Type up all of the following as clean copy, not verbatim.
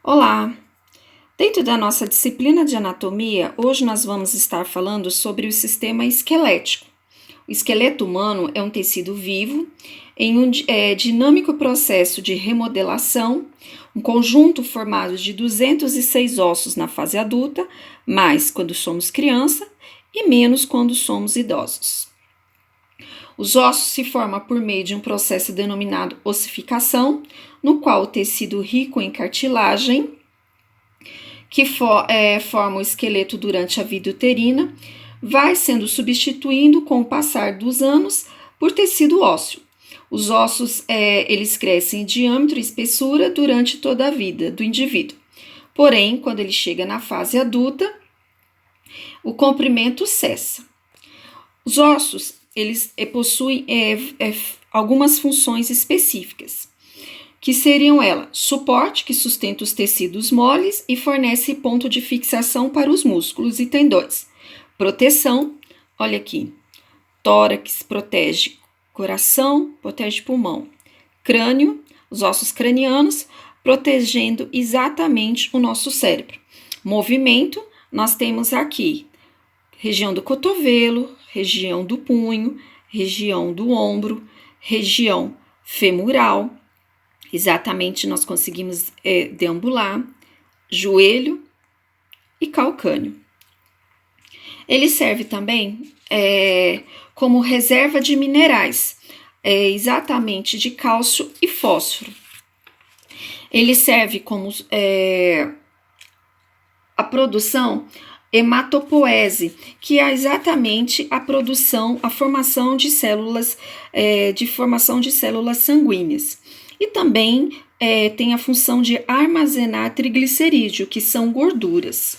Olá! Dentro da nossa disciplina de anatomia, hoje nós vamos estar falando sobre o sistema esquelético. O esqueleto humano é um tecido vivo em um dinâmico processo de remodelação, um conjunto formado de 206 ossos na fase adulta, mais quando somos criança e menos quando somos idosos. Os ossos se formam por meio de um processo denominado ossificação, no qual o tecido rico em cartilagem que forma o esqueleto durante a vida uterina, vai sendo substituindo com o passar dos anos por tecido ósseo. Os ossos eles crescem em diâmetro e espessura durante toda a vida do indivíduo. Porém, quando ele chega na fase adulta, o comprimento cessa. Os ossos eles possuem algumas funções específicas, que seriam suporte, que sustenta os tecidos moles e fornece ponto de fixação para os músculos e tendões. Proteção, olha aqui, tórax protege coração, protege pulmão. Crânio, os ossos cranianos, protegendo exatamente o nosso cérebro. Movimento, nós temos aqui região do cotovelo, região do punho, região do ombro, região femoral. Exatamente, nós conseguimos deambular, joelho e calcâneo. Ele serve também como reserva de minerais, exatamente de cálcio e fósforo. Ele serve como a produção hematopoese, que é exatamente a formação de células, sanguíneas. E também tem a função de armazenar triglicerídeo, que são gorduras.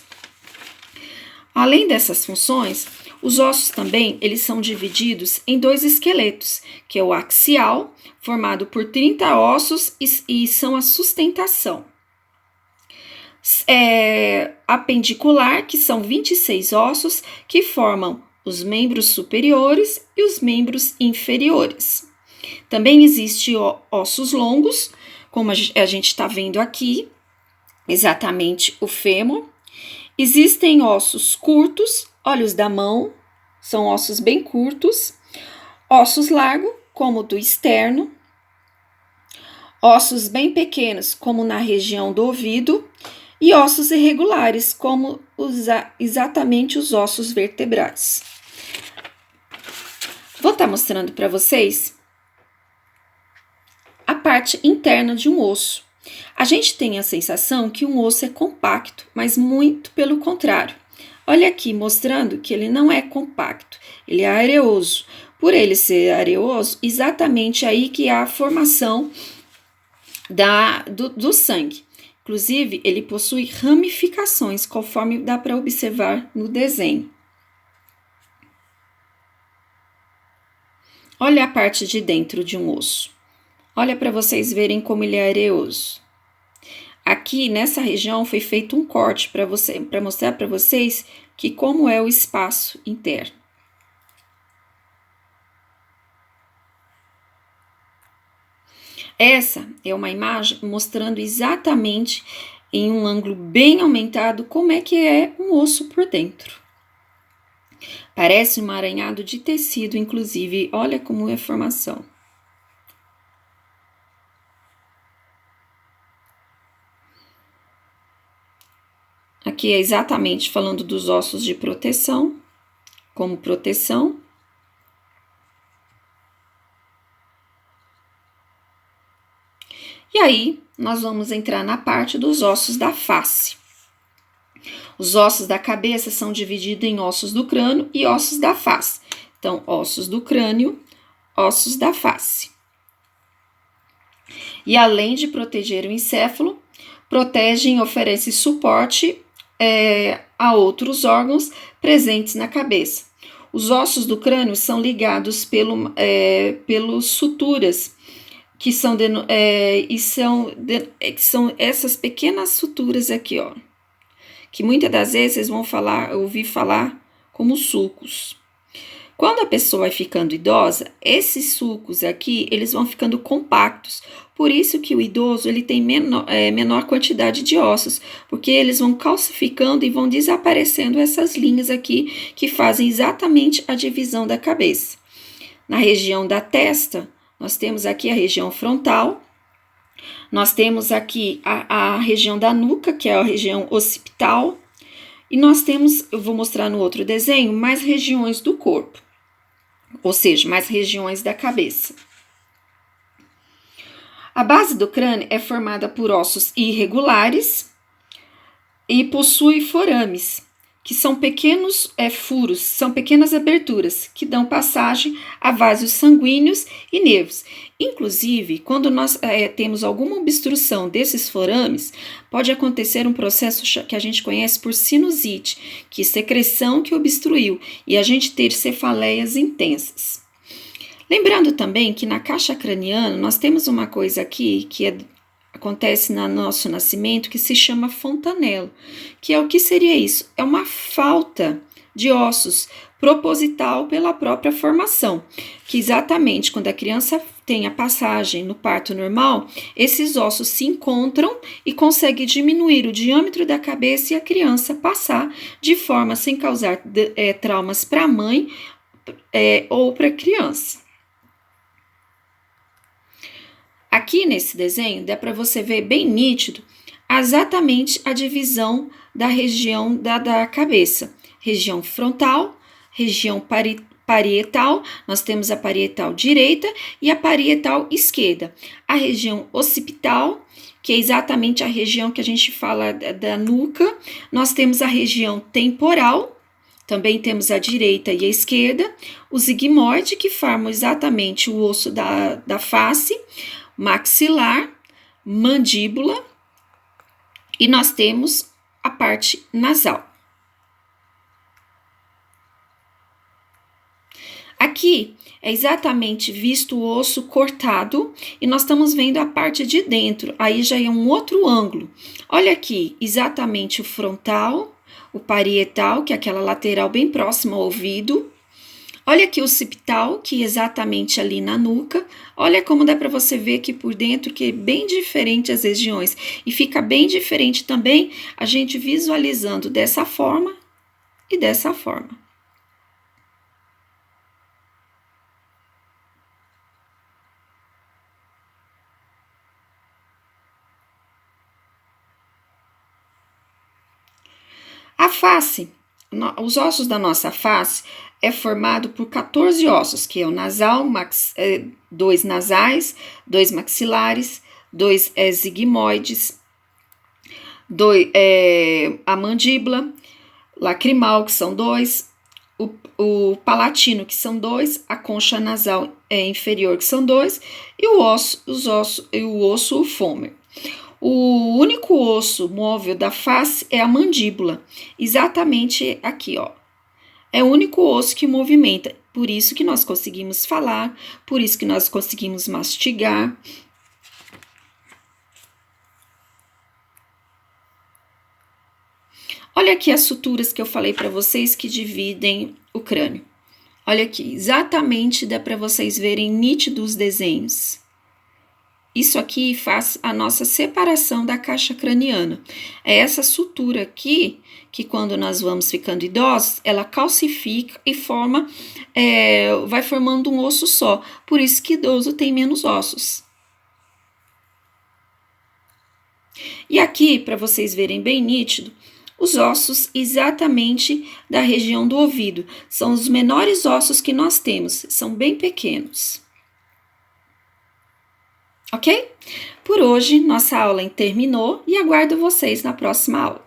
Além dessas funções, os ossos também eles são divididos em dois esqueletos, que é o axial, formado por 30 ossos e são a sustentação. Apendicular, que são 26 ossos, que formam os membros superiores e os membros inferiores. Também existem ossos longos, como a gente está vendo aqui, exatamente o fêmur. Existem ossos curtos, olha os da mão, são ossos bem curtos. Ossos largos, como o do externo. Ossos bem pequenos, como na região do ouvido. E ossos irregulares, como exatamente os ossos vertebrais. Vou estar mostrando para vocês a parte interna de um osso. A gente tem a sensação que um osso é compacto, mas muito pelo contrário. Olha aqui, mostrando que ele não é compacto, ele é areoso. Por ele ser areoso, exatamente aí que há a formação do sangue. Inclusive, ele possui ramificações, conforme dá para observar no desenho. Olha a parte de dentro de um osso. Olha para vocês verem como ele é areoso. Aqui, nessa região, foi feito um corte para mostrar para vocês como é o espaço interno. Essa é uma imagem mostrando exatamente em um ângulo bem aumentado como é que é um osso por dentro. Parece um emaranhado de tecido, inclusive, olha como é a formação. Aqui é exatamente falando dos ossos de proteção, como proteção. E aí, nós vamos entrar na parte dos ossos da face. Os ossos da cabeça são divididos em ossos do crânio e ossos da face. Então, ossos do crânio, ossos da face. E além de proteger o encéfalo, protegem e oferecem suporte a outros órgãos presentes na cabeça. Os ossos do crânio são ligados pelos suturas, que são essas pequenas suturas aqui, ó, que muitas das vezes vocês vão ouvir falar como sulcos. Quando a pessoa vai ficando idosa, esses sulcos aqui, eles vão ficando compactos. Por isso que o idoso ele tem menor quantidade de ossos, porque eles vão calcificando e vão desaparecendo essas linhas aqui que fazem exatamente a divisão da cabeça. Na região da testa, nós temos aqui a região frontal, nós temos aqui a região da nuca, que é a região occipital, e nós temos, eu vou mostrar no outro desenho, mais regiões do corpo, ou seja, mais regiões da cabeça. A base do crânio é formada por ossos irregulares e possui forames, que são pequenos furos, são pequenas aberturas que dão passagem a vasos sanguíneos e nervos. Inclusive, quando nós temos alguma obstrução desses forames, pode acontecer um processo que a gente conhece por sinusite, que é secreção que obstruiu, e a gente ter cefaleias intensas. Lembrando também que na caixa craniana nós temos uma coisa aqui que acontece no nosso nascimento que se chama fontanelo, que é o que seria isso? É uma falta de ossos proposital pela própria formação, que exatamente quando a criança tem a passagem no parto normal, esses ossos se encontram e conseguem diminuir o diâmetro da cabeça e a criança passar de forma sem causar traumas para a mãe ou para a criança. Aqui nesse desenho dá para você ver bem nítido exatamente a divisão da região da cabeça. Região frontal, região parietal, nós temos a parietal direita e a parietal esquerda. A região occipital, que é exatamente a região que a gente fala da nuca, nós temos a região temporal, também temos a direita e a esquerda, o sigmoide, que forma exatamente o osso da face, maxilar, mandíbula, e nós temos a parte nasal. Aqui é exatamente visto o osso cortado e nós estamos vendo a parte de dentro, aí já é um outro ângulo. Olha aqui, exatamente o frontal, o parietal, que é aquela lateral bem próxima ao ouvido. Olha aqui o occipital, que é exatamente ali na nuca. Olha como dá para você ver aqui por dentro, que é bem diferente as regiões. E fica bem diferente também a gente visualizando dessa forma e dessa forma. A face, os ossos da nossa face é formado por 14 ossos, que é o nasal, 2 nasais, 2 maxilares, 2 sigmoides, a mandíbula, lacrimal, que são 2, o palatino, que são 2, a concha nasal inferior, que são 2, e o osso fômer. O único osso móvel da face é a mandíbula, exatamente aqui, ó. É o único osso que movimenta, por isso que nós conseguimos falar, por isso que nós conseguimos mastigar. Olha aqui as suturas que eu falei para vocês que dividem o crânio. Olha aqui, exatamente dá para vocês verem nítidos os desenhos. Isso aqui faz a nossa separação da caixa craniana. É essa sutura aqui, que quando nós vamos ficando idosos, ela calcifica e vai formando um osso só. Por isso que idoso tem menos ossos. E aqui, para vocês verem bem nítido, os ossos exatamente da região do ouvido. São os menores ossos que nós temos, são bem pequenos. Ok? Por hoje, nossa aula terminou e aguardo vocês na próxima aula.